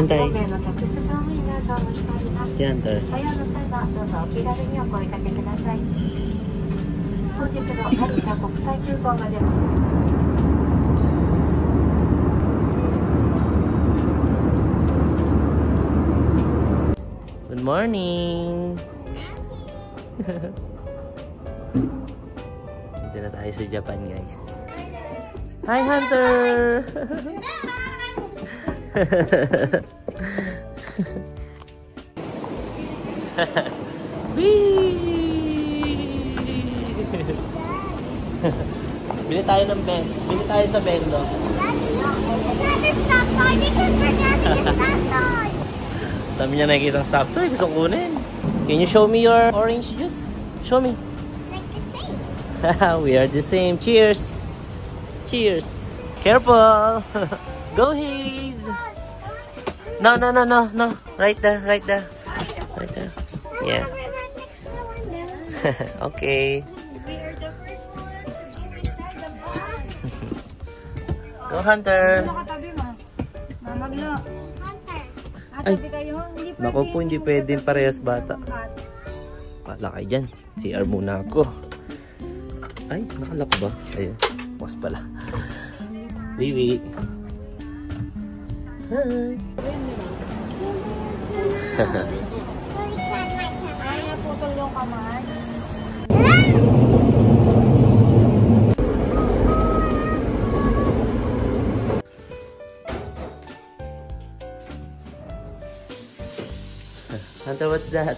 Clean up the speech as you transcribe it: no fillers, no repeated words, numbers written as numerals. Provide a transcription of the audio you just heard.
Saan tayo? Si Hunter. Good morning! Dito na tayo sa Japan, guys. Hi, Hunter! Bili tayo ng Ben. Bili tayo sa Benlo. Dami niya nakikita ng stop toy. Gusto kunin. Can you show me your orange juice? Show me. We are the same. Cheers. Cheers. Careful. Go, Haze. No. Right there. Right there. Yeah. Okay. Go, Hunter. Ay, naku po, hindi pwedeng parehas bata. Pala kayo dyan. CR muna ako. Ay, nakalak ba? Ayun, bukas pala. Baby. Hi. Kaya po tulong ka man. Hunter, what's that?